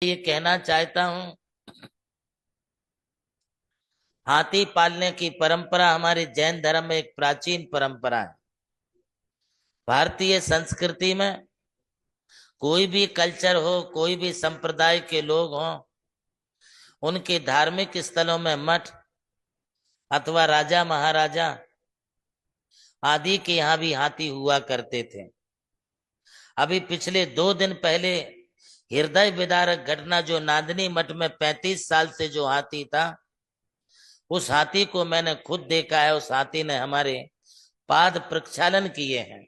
ये कहना चाहता हूं, हाथी पालने की परंपरा हमारे जैन धर्म में एक प्राचीन परंपरा है। भारतीय संस्कृति में कोई भी कल्चर हो, कोई भी संप्रदाय के लोग हों, उनके धार्मिक स्थलों में मठ अथवा राजा महाराजा आदि के यहाँ भी हाथी हुआ करते थे। अभी पिछले 2 दिन पहले हृदय विदारक घटना, जो नांदनी मठ में 35 साल से जो हाथी था, उस हाथी को मैंने खुद देखा है। उस हाथी ने हमारे पाद प्रक्षालन किए हैं।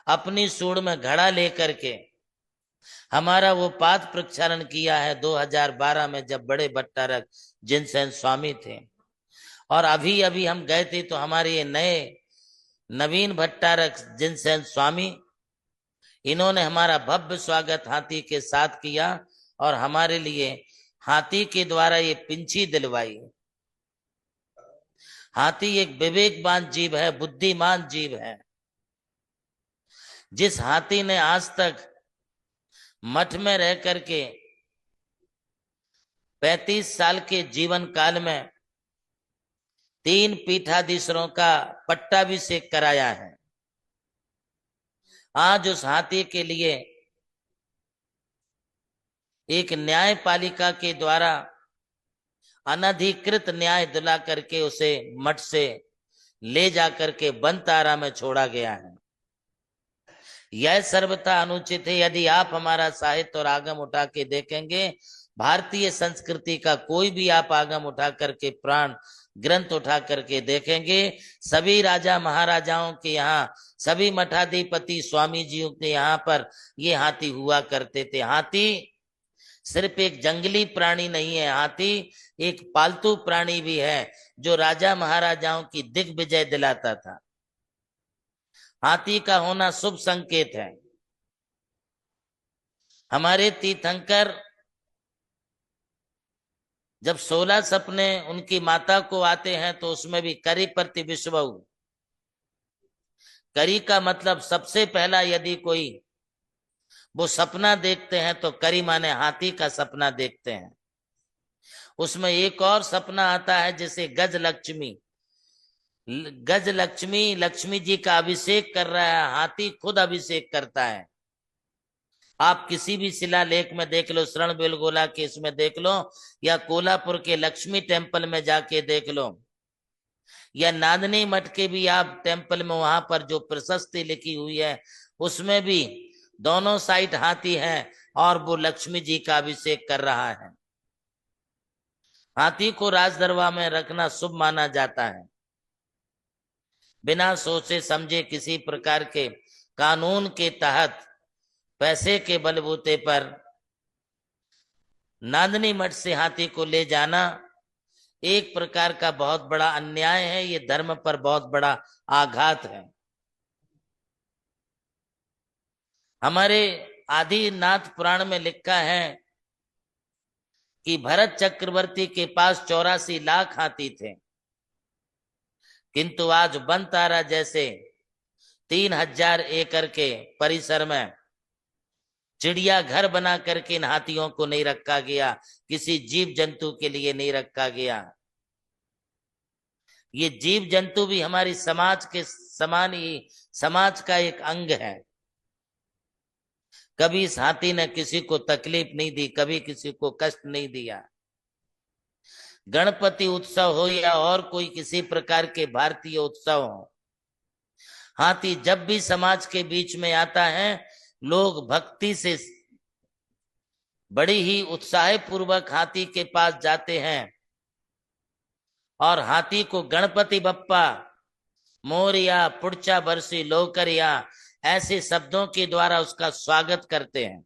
अपनी सूंड में घड़ा लेकर के हमारा वो पाद प्रक्षालन किया है 2012 में, जब बड़े भट्टारक जिनसेन स्वामी थे। और अभी अभी हम गए थे तो हमारे ये नए नवीन भट्टारक जिनसेन स्वामी, इन्होंने हमारा भव्य स्वागत हाथी के साथ किया और हमारे लिए हाथी के द्वारा ये पिंछी दिलवाई। हाथी एक विवेकवान जीव है, बुद्धिमान जीव है। जिस हाथी ने आज तक मठ में रह करके 35 साल के जीवन काल में 3 पीठाधीशरों का पट्टाभिषेक कराया है, आज उस हाथी के लिए एक न्यायपालिका के द्वारा अनधिकृत न्याय दिला करके उसे मठ से ले जाकर के बनतारा में छोड़ा गया है। यह सर्वथा अनुचित है। यदि आप हमारा साहित्य और आगम उठा के देखेंगे, भारतीय संस्कृति का कोई भी आप आगम उठा करके, प्राण ग्रंथ उठा करके देखेंगे, सभी राजा महाराजाओं के यहाँ, सभी मठाधिपति स्वामी जियों के यहाँ पर ये हाथी हुआ करते थे। हाथी सिर्फ एक जंगली प्राणी नहीं है, हाथी एक पालतू प्राणी भी है, जो राजा महाराजाओं की दिग्विजय दिलाता था। हाथी का होना शुभ संकेत है। हमारे तीर्थंकर जब 16 सपने उनकी माता को आते हैं तो उसमें भी करी प्रति विश्वऊ, करी का मतलब सबसे पहला यदि कोई वो सपना देखते हैं तो करी माने हाथी का सपना देखते हैं। उसमें एक और सपना आता है जैसे गज लक्ष्मी, गज लक्ष्मी, लक्ष्मी जी का अभिषेक कर रहा है, हाथी खुद अभिषेक करता है। आप किसी भी शिलालेख में देख लो, शरण बेलगोला के इसमें देख लो, या कोल्हापुर के लक्ष्मी टेम्पल में जाके देख लो, या नांदनी मठ के भी आप टेम्पल में, वहां पर जो प्रशस्ति लिखी हुई है उसमें भी दोनों साइड हाथी है और वो लक्ष्मी जी का अभिषेक कर रहा है। हाथी को राज दरबार में रखना शुभ माना जाता है। बिना सोचे समझे किसी प्रकार के कानून के तहत पैसे के बलबूते पर नांदनी मठ से हाथी को ले जाना एक प्रकार का बहुत बड़ा अन्याय है। ये धर्म पर बहुत बड़ा आघात है। हमारे आदिनाथ पुराण में लिखा है कि भरत चक्रवर्ती के पास 84 लाख हाथी थे, किंतु आज बनतारा जैसे 3000 एकड़ के परिसर में चिड़िया घर बना करके इन हाथियों को नहीं रखा गया, किसी जीव जंतु के लिए नहीं रखा गया। ये जीव जंतु भी हमारी समाज के समान ही समाज का एक अंग है। कभी इस हाथी ने किसी को तकलीफ नहीं दी, कभी किसी को कष्ट नहीं दिया। गणपति उत्सव हो या और कोई किसी प्रकार के भारतीय उत्सव हो, हाथी जब भी समाज के बीच में आता है, लोग भक्ति से बड़ी ही उत्साह पूर्वक हाथी के पास जाते हैं और हाथी को गणपति बप्पा मोरिया, पुड़चा बरसी लोकरिया, ऐसे शब्दों के द्वारा उसका स्वागत करते हैं।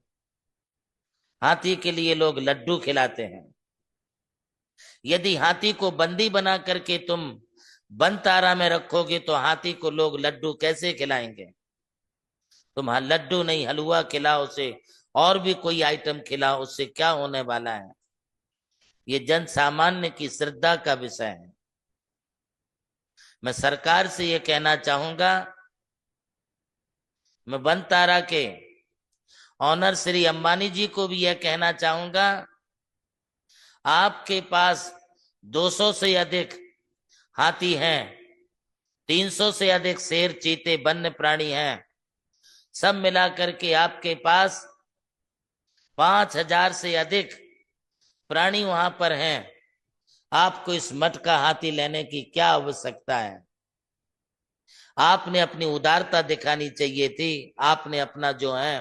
हाथी के लिए लोग लड्डू खिलाते हैं। यदि हाथी को बंदी बना करके तुम बनतारा में रखोगे तो हाथी को लोग लड्डू कैसे खिलाएंगे? तुम लड्डू नहीं, हलवा खिलाओ उसे, और भी कोई आइटम खिलाओ, उससे क्या होने वाला है? ये जन सामान्य की श्रद्धा का विषय है। मैं सरकार से ये कहना चाहूंगा, मैं बनतारा के ऑनर श्री अंबानी जी को भी यह कहना चाहूंगा, आपके पास 200 से अधिक हाथी हैं, 300 से अधिक शेर चीते वन्य प्राणी हैं, सब मिलाकर के आपके पास 5000 से अधिक प्राणी वहां पर हैं। आपको इस मठ का हाथी लेने की क्या आवश्यकता है? आपने अपनी उदारता दिखानी चाहिए थी। आपने अपना जो है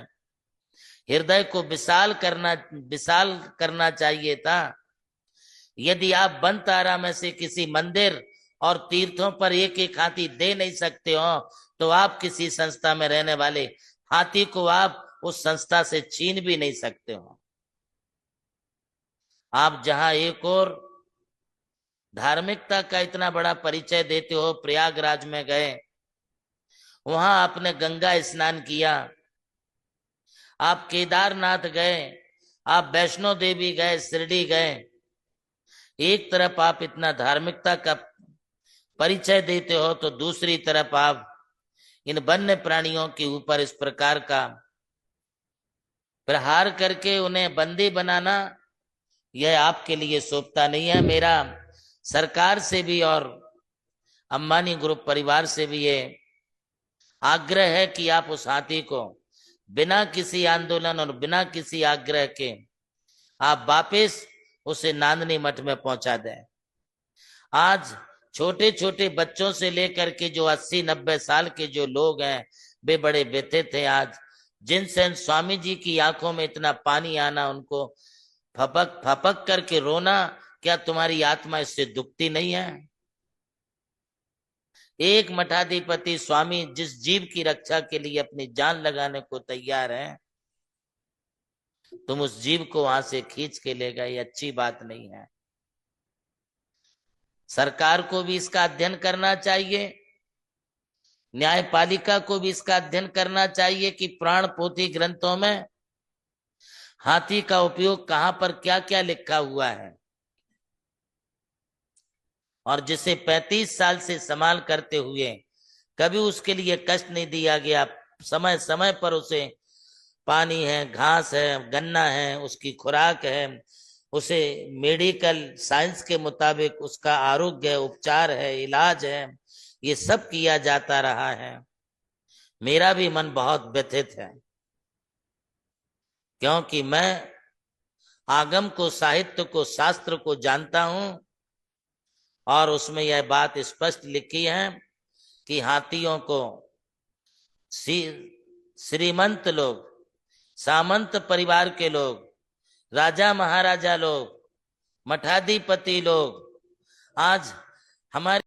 हृदय को विशाल करना चाहिए था। यदि आप बनतारा में से किसी मंदिर और तीर्थों पर एक एक हाथी दे नहीं सकते हो, तो आप किसी संस्था में रहने वाले हाथी को आप उस संस्था से छीन भी नहीं सकते हो। आप जहां एक और धार्मिकता का इतना बड़ा परिचय देते हो, प्रयागराज में गए, वहां आपने गंगा स्नान किया, आप केदारनाथ गए, आप वैष्णो देवी गए, शिरडी गए। एक तरफ आप इतना धार्मिकता का परिचय देते हो, तो दूसरी तरफ आप इन वन्य प्राणियों के ऊपर इस प्रकार का प्रहार करके उन्हें बंदी बनाना, यह आपके लिए शोभता नहीं है। मेरा सरकार से भी और अंबानी ग्रुप परिवार से भी ये आग्रह है कि आप उस हाथी को बिना किसी आंदोलन और बिना किसी आग्रह के आप वापस उसे नांदनी मठ में पहुंचा दें। आज छोटे छोटे बच्चों से लेकर के जो 80-90 साल के जो लोग हैं, वे बड़े व्यथित हैं। आज जिनसे स्वामी जी की आंखों में इतना पानी आना, उनको फपक फपक करके रोना, क्या तुम्हारी आत्मा इससे दुखती नहीं है? एक मठाधिपति स्वामी जिस जीव की रक्षा के लिए अपनी जान लगाने को तैयार है, तुम उस जीव को वहां से खींच के ले गए, ये अच्छी बात नहीं है। सरकार को भी इसका अध्ययन करना चाहिए, न्यायपालिका को भी इसका अध्ययन करना चाहिए कि प्राण पोथी ग्रंथों में हाथी का उपयोग कहां पर क्या क्या लिखा हुआ है, और जिसे 35 साल से संभाल करते हुए कभी उसके लिए कष्ट नहीं दिया गया। समय समय पर उसे पानी है, घास है, गन्ना है, उसकी खुराक है, उसे मेडिकल साइंस के मुताबिक उसका आरोग्य उपचार है, इलाज है, ये सब किया जाता रहा है। मेरा भी मन बहुत व्यथित है, क्योंकि मैं आगम को, साहित्य को, शास्त्र को जानता हूं, और उसमें यह बात स्पष्ट लिखी है कि हाथियों को श्रीमंत लोग, सामंत परिवार के लोग, राजा महाराजा लोग, मठाधिपति लोग आज हमारे